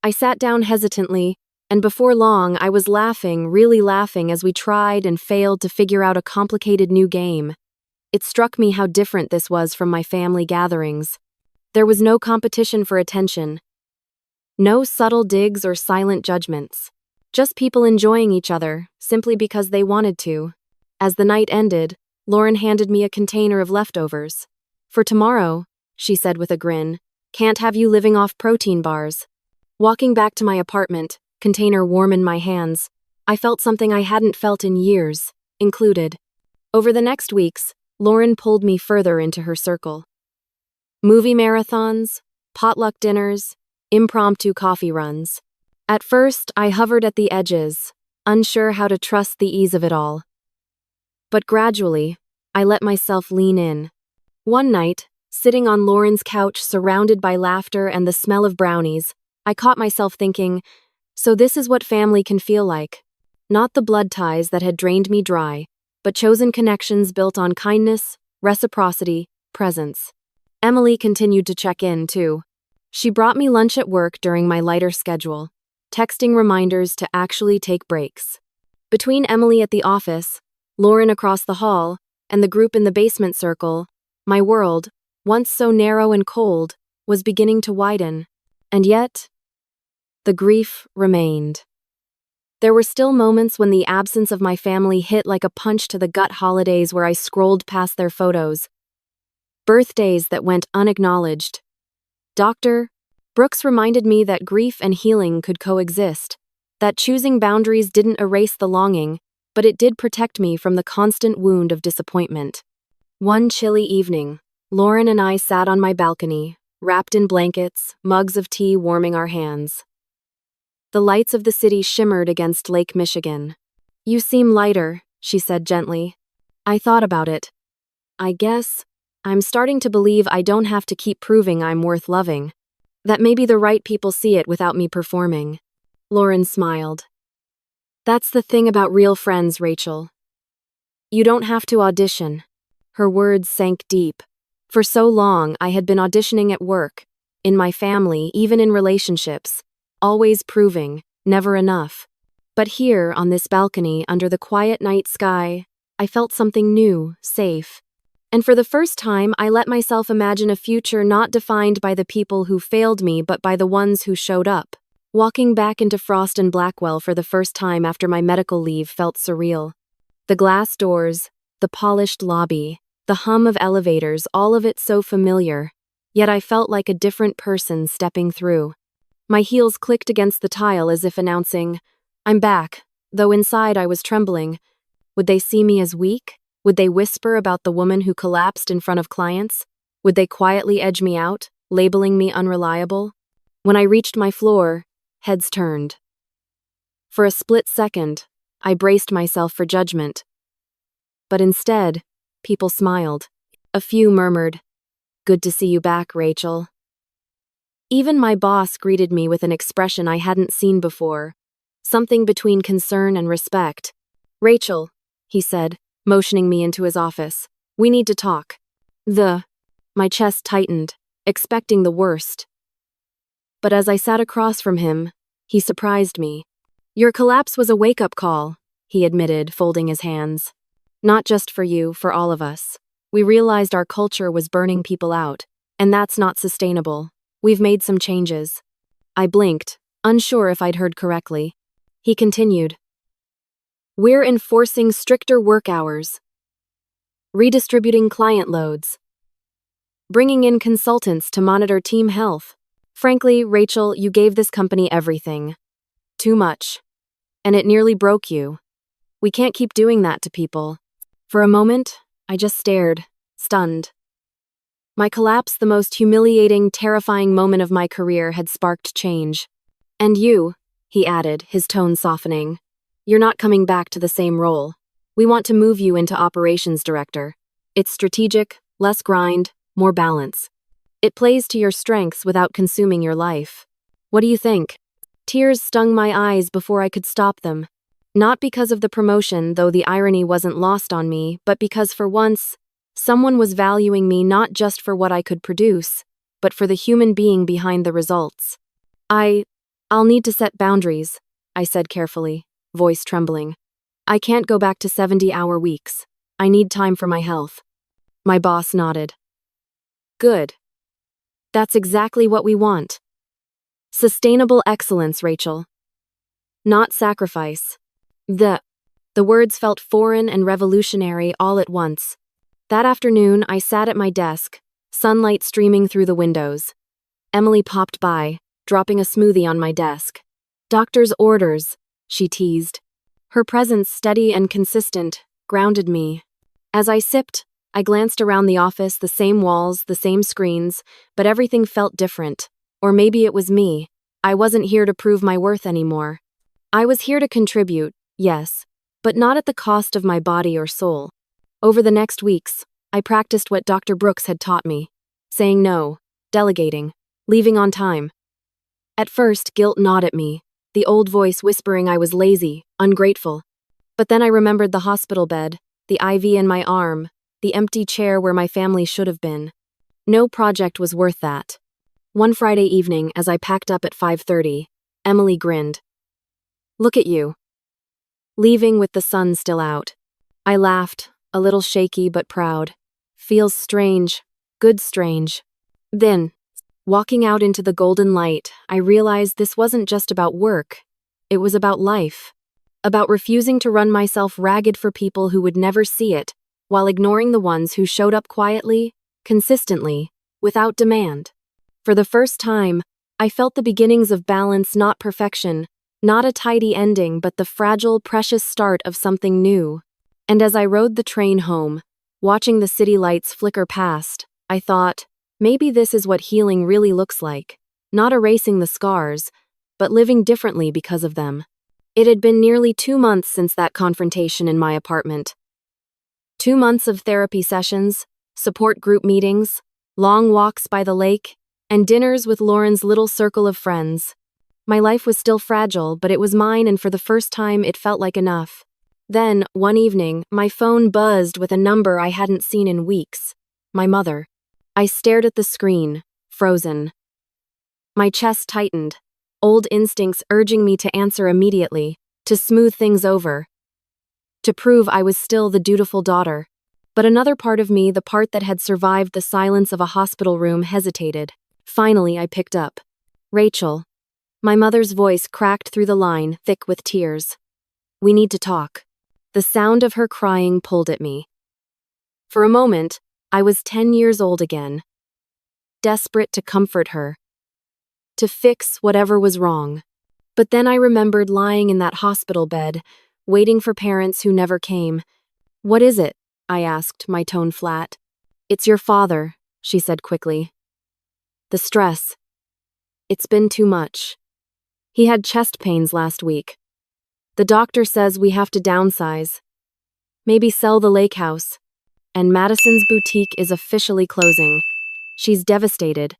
I sat down hesitantly, and before long I was laughing, really laughing, as we tried and failed to figure out a complicated new game. It struck me how different this was from my family gatherings. There was no competition for attention. No subtle digs or silent judgments. Just people enjoying each other, simply because they wanted to. As the night ended, Lauren handed me a container of leftovers. "For tomorrow," she said with a grin. "Can't have you living off protein bars." Walking back to my apartment, container warm in my hands, I felt something I hadn't felt in years, included. Over the next weeks, Lauren pulled me further into her circle. Movie marathons, potluck dinners, impromptu coffee runs. At first, I hovered at the edges, unsure how to trust the ease of it all. But gradually, I let myself lean in. One night, Sitting on Lauren's couch, surrounded by laughter and the smell of brownies, I caught myself thinking, so this is what family can feel like. Not the blood ties that had drained me dry, but chosen connections built on kindness, reciprocity, presence. Emily continued to check in, too. She brought me lunch at work during my lighter schedule, texting reminders to actually take breaks. Between Emily at the office, Lauren across the hall, and the group in the basement circle, my world, once so narrow and cold, was beginning to widen. And yet, the grief remained. There were still moments when the absence of my family hit like a punch to the gut. Holidays where I scrolled past their photos. Birthdays that went unacknowledged. Dr. Brooks reminded me that grief and healing could coexist, that choosing boundaries didn't erase the longing, but it did protect me from the constant wound of disappointment. One chilly evening, Lauren and I sat on my balcony, wrapped in blankets, mugs of tea warming our hands. The lights of the city shimmered against Lake Michigan. "You seem lighter," she said gently. I thought about it. I guess I'm starting to believe I don't have to keep proving I'm worth loving. That maybe the right people see it without me performing. Lauren smiled. "That's the thing about real friends, Rachel. You don't have to audition." Her words sank deep. For so long, I had been auditioning at work, in my family, even in relationships, always proving, never enough. But here, on this balcony, under the quiet night sky, I felt something new, safe. And for the first time, I let myself imagine a future not defined by the people who failed me, but by the ones who showed up. Walking back into Frost and Blackwell for the first time after my medical leave felt surreal. The glass doors, the polished lobby, the hum of elevators, all of it so familiar, yet I felt like a different person stepping through. My heels clicked against the tile as if announcing, "I'm back," though inside I was trembling. Would they see me as weak? Would they whisper about the woman who collapsed in front of clients? Would they quietly edge me out, labeling me unreliable? When I reached my floor, heads turned. For a split second, I braced myself for judgment. But instead, people smiled. A few murmured, "Good to see you back, Rachel." Even my boss greeted me with an expression I hadn't seen before, something between concern and respect. "Rachel," he said, motioning me into his office. "We need to talk." My chest tightened, expecting the worst. But as I sat across from him, he surprised me. "Your collapse was a wake-up call," he admitted, folding his hands. "Not just for you, for all of us. We realized our culture was burning people out, and that's not sustainable. We've made some changes." I blinked, unsure if I'd heard correctly. He continued. "We're enforcing stricter work hours, redistributing client loads, bringing in consultants to monitor team health. Frankly, Rachel, you gave this company everything. Too much. And it nearly broke you. We can't keep doing that to people." For a moment, I just stared, stunned. My collapse, the most humiliating, terrifying moment of my career, had sparked change. "And you," he added, his tone softening, "you're not coming back to the same role. We want to move you into operations director. It's strategic, less grind, more balance. It plays to your strengths without consuming your life. What do you think?" Tears stung my eyes before I could stop them. Not because of the promotion, though the irony wasn't lost on me, but because for once, someone was valuing me not just for what I could produce, but for the human being behind the results. I'll need to set boundaries," I said carefully, voice trembling. "I can't go back to 70-hour weeks. I need time for my health." My boss nodded. "Good. That's exactly what we want. Sustainable excellence, Rachel. Not sacrifice." The words felt foreign and revolutionary all at once. That afternoon, I sat at my desk, sunlight streaming through the windows. Emily popped by, dropping a smoothie on my desk. "Doctor's orders," she teased. Her presence, steady and consistent, grounded me. As I sipped, I glanced around the office, the same walls, the same screens, but everything felt different. Or maybe it was me. I wasn't here to prove my worth anymore. I was here to contribute, yes, but not at the cost of my body or soul. Over the next weeks, I practiced what Dr. Brooks had taught me. saying no, delegating, leaving on time. At first, guilt gnawed at me, the old voice whispering I was lazy, ungrateful. But then I remembered the hospital bed, the IV in my arm, the empty chair where my family should have been. No project was worth that. One Friday evening, as I packed up at 5:30, Emily grinned. "Look at you." Leaving with the sun still out. I laughed, a little shaky but proud. Feels strange, good strange. Then, walking out into the golden light, I realized this wasn't just about work. It was about life. About refusing to run myself ragged for people who would never see it, while ignoring the ones who showed up quietly, consistently, without demand. For the first time, I felt the beginnings of balance, not perfection, not a tidy ending, but the fragile, precious start of something new. And as I rode the train home, watching the city lights flicker past, I thought, maybe this is what healing really looks like. Not erasing the scars, but living differently because of them. It had been nearly 2 months since that confrontation in my apartment. 2 months of therapy sessions, support group meetings, long walks by the lake, and dinners with Lauren's little circle of friends. My life was still fragile, but it was mine, and for the first time it felt like enough. Then, one evening, my phone buzzed with a number I hadn't seen in weeks. My mother. I stared at the screen, frozen. My chest tightened, old instincts urging me to answer immediately, to smooth things over, to prove I was still the dutiful daughter. But another part of me, the part that had survived the silence of a hospital room, hesitated. Finally, I picked up. "Rachel." My mother's voice cracked through the line, thick with tears. "We need to talk." The sound of her crying pulled at me. For a moment, I was 10 years old again, desperate to comfort her, to fix whatever was wrong. But then I remembered lying in that hospital bed, waiting for parents who never came. "What is it?" I asked, my tone flat. "It's your father," she said quickly. "The stress. It's been too much. He had chest pains last week. The doctor says we have to downsize. Maybe sell the lake house. And Madison's boutique is officially closing. She's devastated.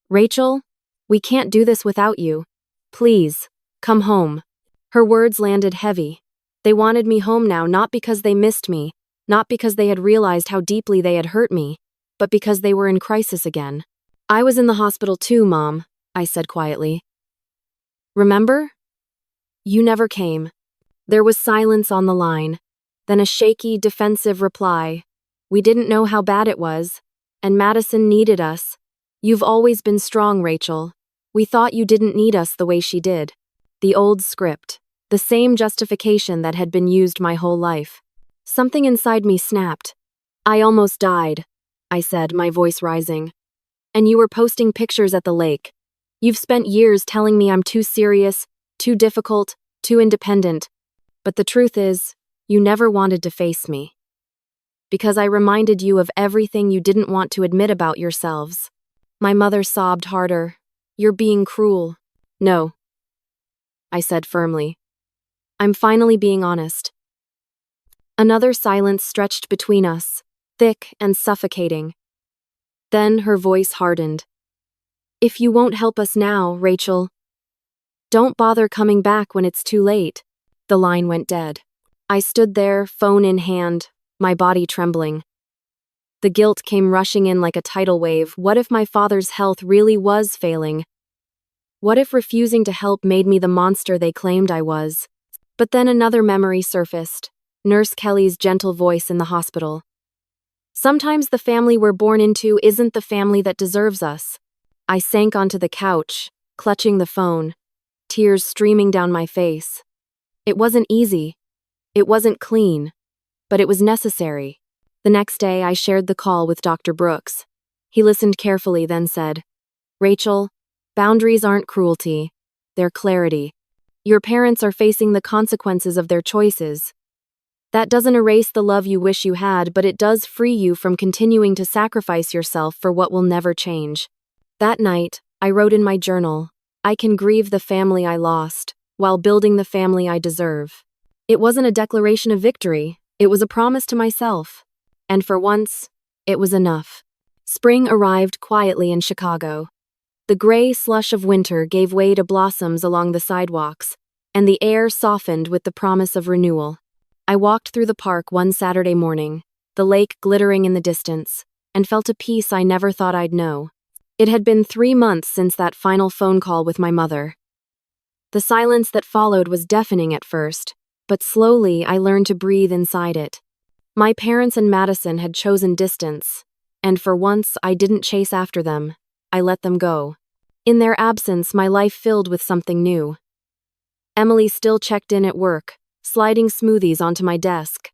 Rachel, we can't do this without you. Please, come home." Her words landed heavy. They wanted me home now, not because they missed me, not because they had realized how deeply they had hurt me, but because they were in crisis again. "I was in the hospital too, Mom," I said quietly. "Remember? You never came." There was silence on the line, then a shaky, defensive reply. "We didn't know how bad it was, and Madison needed us. You've always been strong, Rachel. We thought you didn't need us the way she did." The old script, the same justification that had been used my whole life. Something inside me snapped. "I almost died," I said, my voice rising. "And you were posting pictures at the lake. You've spent years telling me I'm too serious, too difficult, too independent. But the truth is, you never wanted to face me. Because I reminded you of everything you didn't want to admit about yourselves." My mother sobbed harder. "You're being cruel." "No," I said firmly. "I'm finally being honest." Another silence stretched between us, thick and suffocating. Then her voice hardened. "If you won't help us now, Rachel, don't bother coming back when it's too late." The line went dead. I stood there, phone in hand, my body trembling. The guilt came rushing in like a tidal wave. What if my father's health really was failing? What if refusing to help made me the monster they claimed I was? But then another memory surfaced. Nurse Kelly's gentle voice in the hospital. "Sometimes the family we're born into isn't the family that deserves us." I sank onto the couch, clutching the phone, tears streaming down my face. It wasn't easy. It wasn't clean. But it was necessary. The next day, I shared the call with Dr. Brooks. He listened carefully, then said, "Rachel, boundaries aren't cruelty. They're clarity. Your parents are facing the consequences of their choices. That doesn't erase the love you wish you had, but it does free you from continuing to sacrifice yourself for what will never change." That night, I wrote in my journal, "I can grieve the family I lost, while building the family I deserve." It wasn't a declaration of victory, it was a promise to myself. And for once, it was enough. Spring arrived quietly in Chicago. The gray slush of winter gave way to blossoms along the sidewalks, and the air softened with the promise of renewal. I walked through the park one Saturday morning, the lake glittering in the distance, and felt a peace I never thought I'd know. It had been 3 months since that final phone call with my mother. The silence that followed was deafening at first, but slowly I learned to breathe inside it. My parents and Madison had chosen distance, and for once I didn't chase after them. I let them go. In their absence, my life filled with something new. Emily still checked in at work, sliding smoothies onto my desk,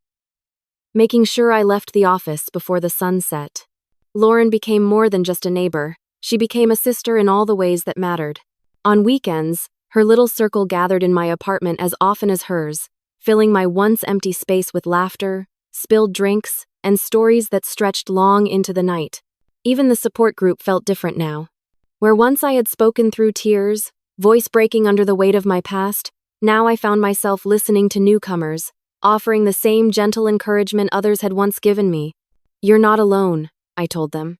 making sure I left the office before the sun set. Lauren became more than just a neighbor. She became a sister in all the ways that mattered. On weekends, her little circle gathered in my apartment as often as hers, filling my once empty space with laughter, spilled drinks, and stories that stretched long into the night. Even the support group felt different now. Where once I had spoken through tears, voice breaking under the weight of my past, now I found myself listening to newcomers, offering the same gentle encouragement others had once given me. "You're not alone," I told them.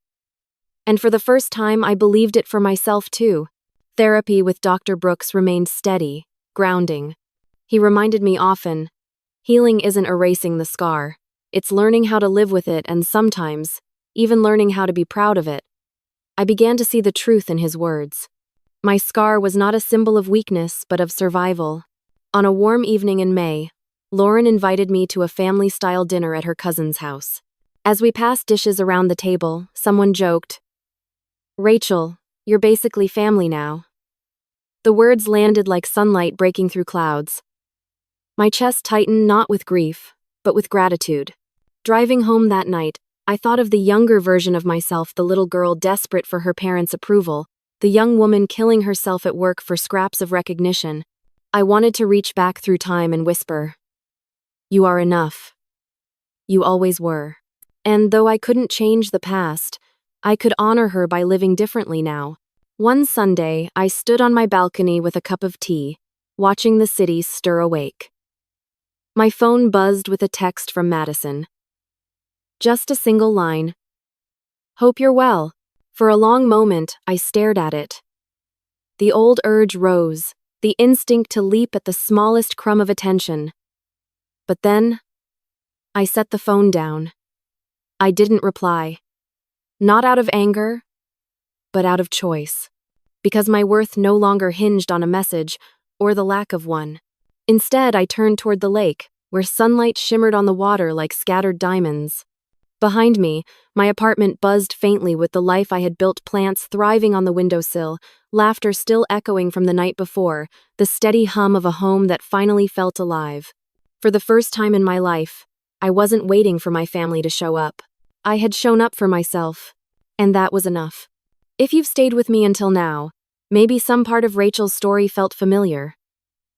And for the first time, I believed it for myself too. Therapy with Dr. Brooks remained steady, grounding. He reminded me often, healing isn't erasing the scar. It's learning how to live with it and sometimes, even learning how to be proud of it. I began to see the truth in his words. My scar was not a symbol of weakness, but of survival. On a warm evening in May, Lauren invited me to a family-style dinner at her cousin's house. As we passed dishes around the table, someone joked, "Rachel, you're basically family now." The words landed like sunlight breaking through clouds. My chest tightened not with grief, but with gratitude. Driving home that night, I thought of the younger version of myself, the little girl desperate for her parents' approval, the young woman killing herself at work for scraps of recognition. I wanted to reach back through time and whisper, "You are enough. You always were." And though I couldn't change the past, I could honor her by living differently now. One Sunday, I stood on my balcony with a cup of tea, watching the city stir awake. My phone buzzed with a text from Madison. Just a single line. "Hope you're well." For a long moment, I stared at it. The old urge rose, the instinct to leap at the smallest crumb of attention. But then, I set the phone down. I didn't reply. Not out of anger, but out of choice. Because my worth no longer hinged on a message, or the lack of one. Instead, I turned toward the lake, where sunlight shimmered on the water like scattered diamonds. Behind me, my apartment buzzed faintly with the life I had built, plants thriving on the windowsill, laughter still echoing from the night before, the steady hum of a home that finally felt alive. For the first time in my life, I wasn't waiting for my family to show up. I had shown up for myself, and that was enough. If you've stayed with me until now, maybe some part of Rachel's story felt familiar.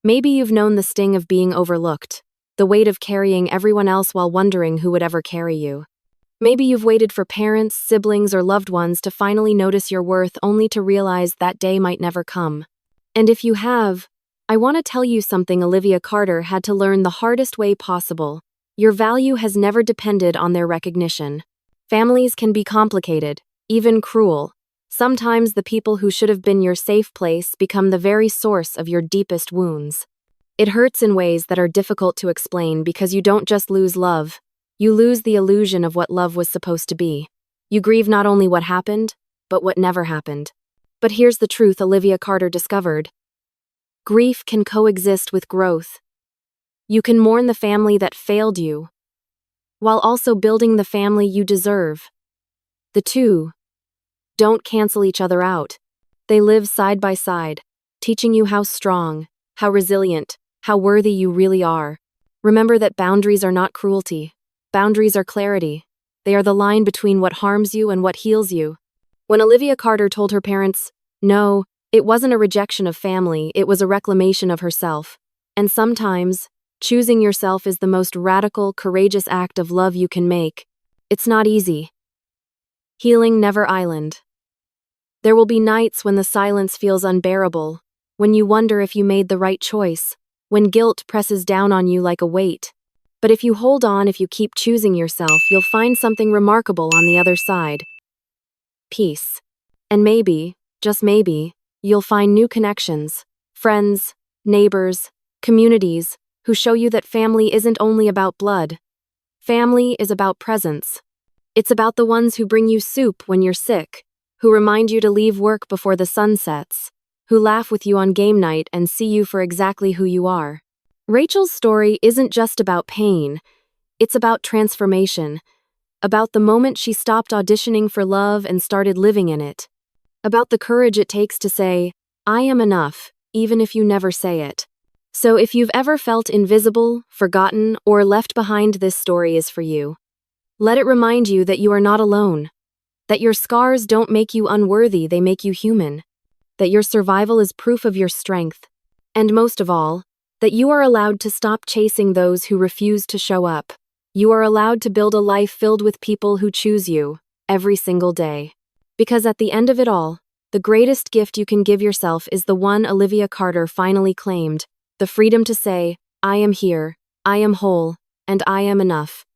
Maybe you've known the sting of being overlooked, the weight of carrying everyone else while wondering who would ever carry you. Maybe you've waited for parents, siblings, or loved ones to finally notice your worth only to realize that day might never come. And if you have, I want to tell you something Olivia Carter had to learn the hardest way possible. Your value has never depended on their recognition. Families can be complicated, even cruel. Sometimes the people who should have been your safe place become the very source of your deepest wounds. It hurts in ways that are difficult to explain because you don't just lose love. You lose the illusion of what love was supposed to be. You grieve not only what happened, but what never happened. But here's the truth Olivia Carter discovered. Grief can coexist with growth. You can mourn the family that failed you, while also building the family you deserve. The two don't cancel each other out. They live side by side, teaching you how strong, how resilient, how worthy you really are. Remember that boundaries are not cruelty. Boundaries are clarity. They are the line between what harms you and what heals you. When Olivia Carter told her parents, no, it wasn't a rejection of family, it was a reclamation of herself. And sometimes, choosing yourself is the most radical, courageous act of love you can make. It's not easy. Healing Never Island. There will be nights when the silence feels unbearable, when you wonder if you made the right choice, when guilt presses down on you like a weight. But if you hold on, if you keep choosing yourself, you'll find something remarkable on the other side. peace. And maybe, just maybe, you'll find new connections, friends, neighbors, communities, who show you that family isn't only about blood. Family is about presence. It's about the ones who bring you soup when you're sick, who remind you to leave work before the sun sets, who laugh with you on game night and see you for exactly who you are. Rachel's story isn't just about pain, it's about transformation, about the moment she stopped auditioning for love and started living in it, about the courage it takes to say, I am enough, even if you never say it. So if you've ever felt invisible, forgotten, or left behind, this story is for you. Let it remind you that you are not alone, that your scars don't make you unworthy, they make you human, that your survival is proof of your strength, and most of all, that you are allowed to stop chasing those who refuse to show up. You are allowed to build a life filled with people who choose you, every single day. Because at the end of it all, the greatest gift you can give yourself is the one Olivia Carter finally claimed, the freedom to say, I am here, I am whole, and I am enough.